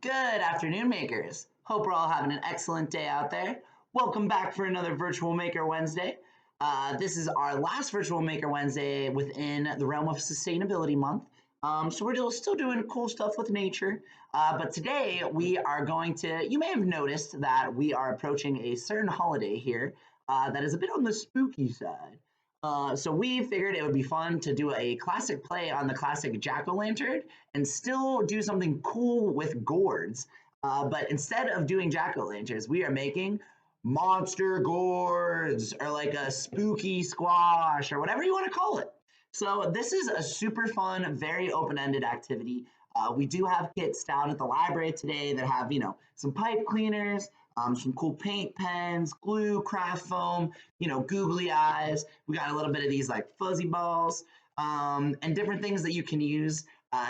Good afternoon, makers. Hope we're all having an excellent day out there. Welcome back for another Virtual Maker Wednesday. This is our last Virtual Maker Wednesday within the realm of Sustainability Month. So we're still doing cool stuff with nature. But today we are going to, you may have noticed that we are approaching a certain holiday here that is a bit on the spooky side. So we figured it would be fun to do a classic play on the classic jack-o'-lantern and still do something cool with gourds. But instead of doing jack-o'-lanterns, we are making monster gourds or like a spooky squash or whatever you want to call it. So this is a super fun, very open-ended activity. We do have kits down at the library today that have, some pipe cleaners, some cool paint pens, glue, craft foam, googly eyes. We got a little bit of these like fuzzy balls and different things that you can use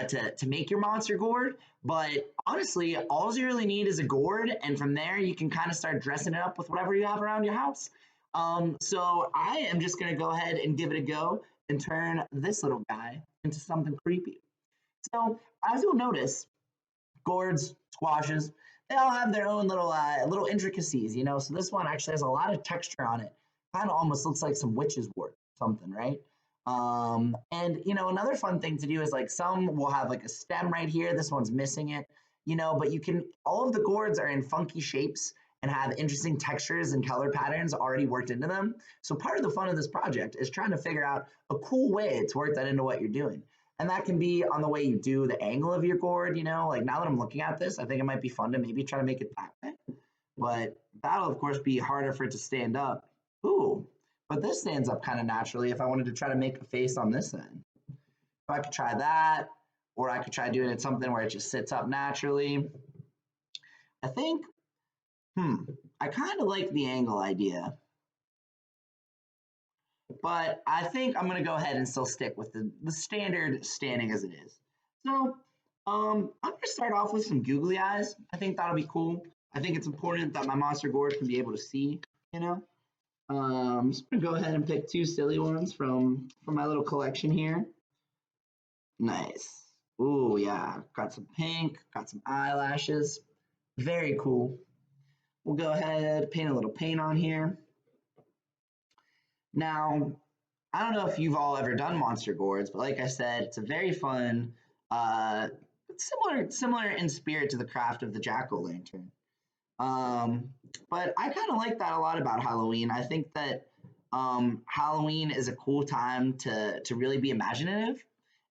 to make your monster gourd. But honestly, all you really need is a gourd, and from there you can kind of start dressing it up with whatever you have around your house. So I am just going to go ahead and give it a go and turn this little guy into something creepy. So as you'll notice, gourds, squashes, they all have their own little intricacies, So this one actually has a lot of texture on it. Kind of almost looks like some witch's wort, something, right? And another fun thing to do is like some will have like a stem right here. This one's missing it, but all of the gourds are in funky shapes and have interesting textures and color patterns already worked into them. So part of the fun of this project is trying to figure out a cool way to work that into what you're doing. And that can be on the way you do the angle of your gourd, like now that I'm looking at this, I think it might be fun to maybe try to make it that way. But that'll, of course, be harder for it to stand up. Ooh, but this stands up kind of naturally if I wanted to try to make a face on this end. So I could try that, or I could try doing it something where it just sits up naturally. I think, I kind of like the angle idea. But I think I'm going to go ahead and still stick with the standard standing as it is. So I'm going to start off with some googly eyes. I think that'll be cool. I think it's important that my monster gourd can be able to see, I'm just going to go ahead and pick two silly ones from my little collection here. Nice. Ooh, yeah. Got some pink, got some eyelashes. Very cool. We'll go ahead, paint a little paint on here. Now, I don't know if you've all ever done monster gourds, but like I said, it's a very fun, similar in spirit to the craft of the jack-o'-lantern. But I kind of like that a lot about Halloween. I think that Halloween is a cool time to really be imaginative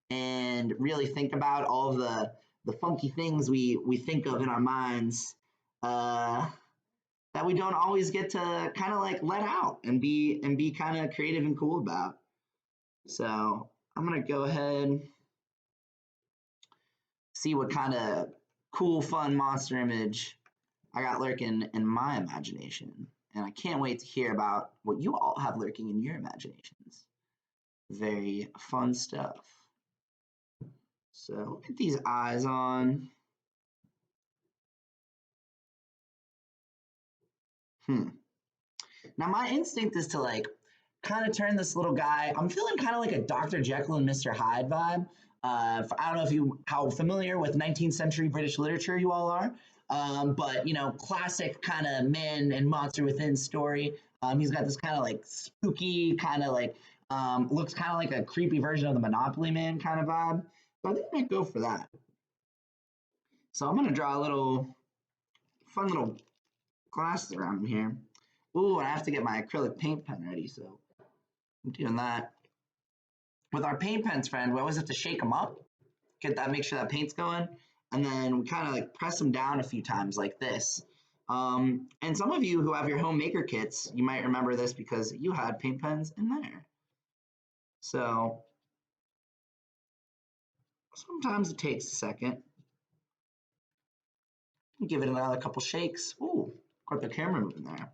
and really think about all of the funky things we think of in our minds. That we don't always get to kind of like let out and be kind of creative and cool about. So I'm gonna go ahead, see what kind of cool, fun monster image I got lurking in my imagination. And I can't wait to hear about what you all have lurking in your imaginations. Very fun stuff. So get these eyes on. Now my instinct is to like kind of turn this little guy. I'm feeling kind of like a Dr. Jekyll and Mr. Hyde vibe. I don't know how familiar with 19th century British literature you all are, but classic kind of man and monster within story. He's got this kind of like spooky, kind of like looks kind of like a creepy version of the Monopoly Man kind of vibe. So I think I might go for that. So I'm gonna draw a little fun little glasses around him here. Ooh, and I have to get my acrylic paint pen ready, so I'm doing that. With our paint pens, friend, we always have to shake them up, make sure that paint's going, and then we kind of like press them down a few times like this. And some of you who have your home maker kits, you might remember this because you had paint pens in there. So sometimes it takes a second. Give it another couple shakes. Ooh, got the camera moving there.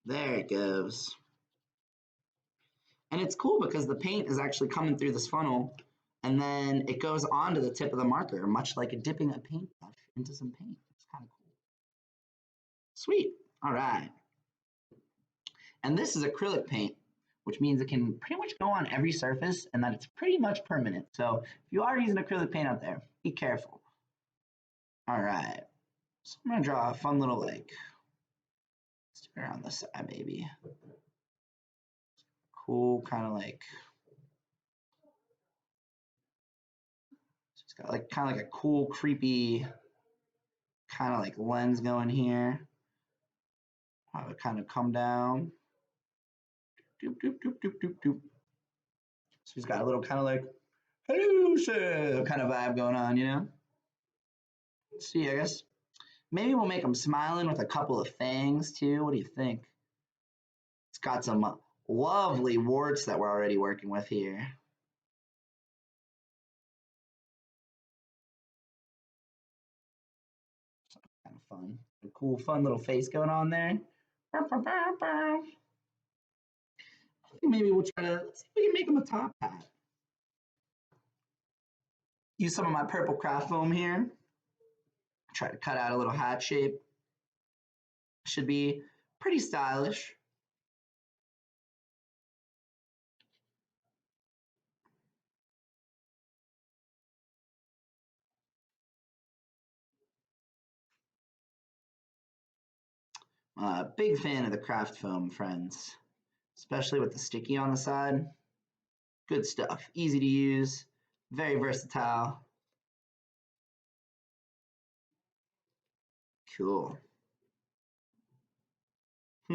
There it goes. And it's cool because the paint is actually coming through this funnel and then it goes onto the tip of the marker, much like dipping a paintbrush into some paint. It's kind of cool. Sweet. All right. And this is acrylic paint, which means it can pretty much go on every surface and that it's pretty much permanent. So if you are using acrylic paint out there, be careful. All right, so I'm gonna draw a fun little like, stick around the side maybe. Cool, kind of like, it's got like kind of like a cool, creepy, kind of like lens going here. Have it kind of come down. Doop, doop, doop, doop, doop, doop. So he's got a little kind of like, hello, sir, kind of vibe going on, you know? Let's see, I guess maybe we'll make him smiling with a couple of fangs too. What do you think? It's got some lovely warts that we're already working with here. Kind of fun. A cool, fun little face going on there. I think maybe we'll try to, let's see if we can make him a top hat. Use some of my purple craft foam here. Try to cut out a little hat shape. Should be pretty stylish. Big fan of the craft foam, friends, especially with the sticky on the side. Good stuff, easy to use, very versatile. Cool. I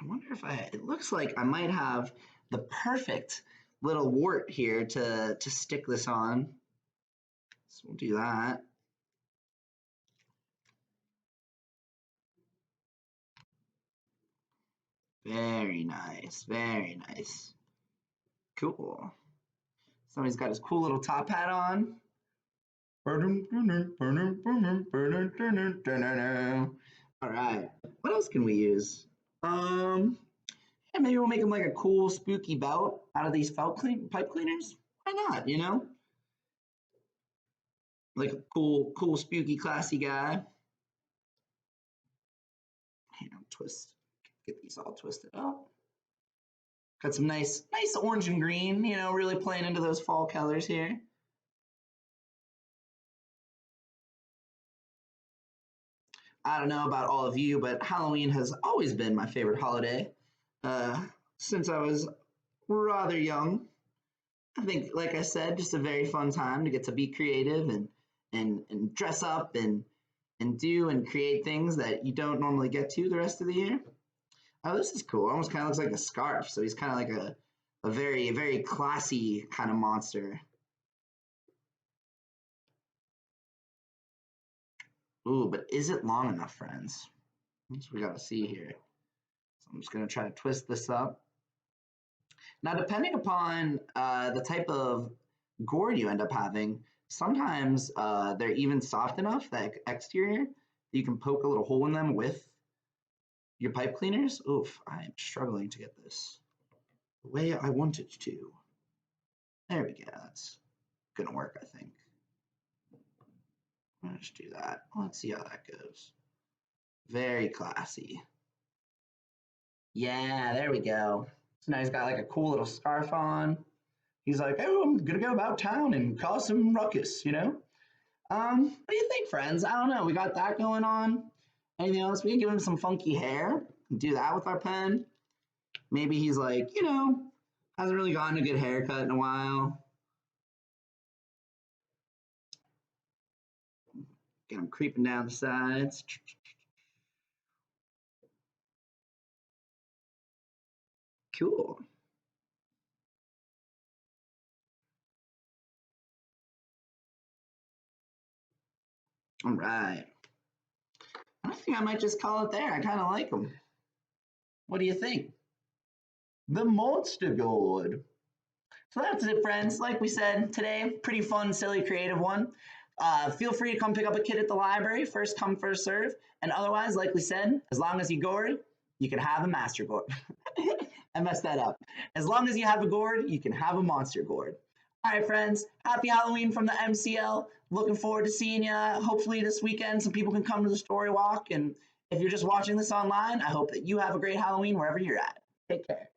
wonder if it looks like I might have the perfect little wart here to stick this on. So we'll do that. Very nice, very nice. Cool. So he's got his cool little top hat on. All right. What else can we use? Yeah, maybe we'll make him like a cool, spooky belt out of these pipe cleaners. Why not? You know, like a cool, spooky, classy guy. Here, twist. Get these all twisted up. Got some nice orange and green. You know, really playing into those fall colors here. I don't know about all of you, but Halloween has always been my favorite holiday since I was rather young. I think, like I said, just a very fun time to get to be creative and dress up and do and create things that you don't normally get to the rest of the year. Oh, this is cool. Almost kind of looks like a scarf. So he's kind of like a very classy kind of monster. Ooh, but is it long enough, friends? That's what we got to see here. So I'm just going to try to twist this up. Now, depending upon the type of gourd you end up having, sometimes they're even soft enough, that exterior, that you can poke a little hole in them with your pipe cleaners. Oof, I'm struggling to get this the way I want it to. There we go. That's going to work, I think. Let's do that. Let's see how that goes. Very classy. Yeah, there we go. So now he's got like a cool little scarf on. He's like, oh, I'm gonna go about town and cause some ruckus, you know? What do you think, friends? I don't know. We got that going on. Anything else? We can give him some funky hair. Do that with our pen. Maybe he's like, you know, hasn't really gotten a good haircut in a while. Get him creeping down the sides. Cool. All right. I think I might just call it there. I kind of like him. What do you think? The Monster Gourd. So that's it, friends. Like we said today, pretty fun, silly, creative one. Feel free to come pick up a kit at the library. First come, first serve. And otherwise, like we said, as long as you gourd, you can have a master gourd. I messed that up. As long as you have a gourd, you can have a monster gourd. All right, friends. Happy Halloween from the MCL. Looking forward to seeing you. Hopefully this weekend, some people can come to the story walk. And If you're just watching this online, I hope that you have a great Halloween wherever you're at. Take care.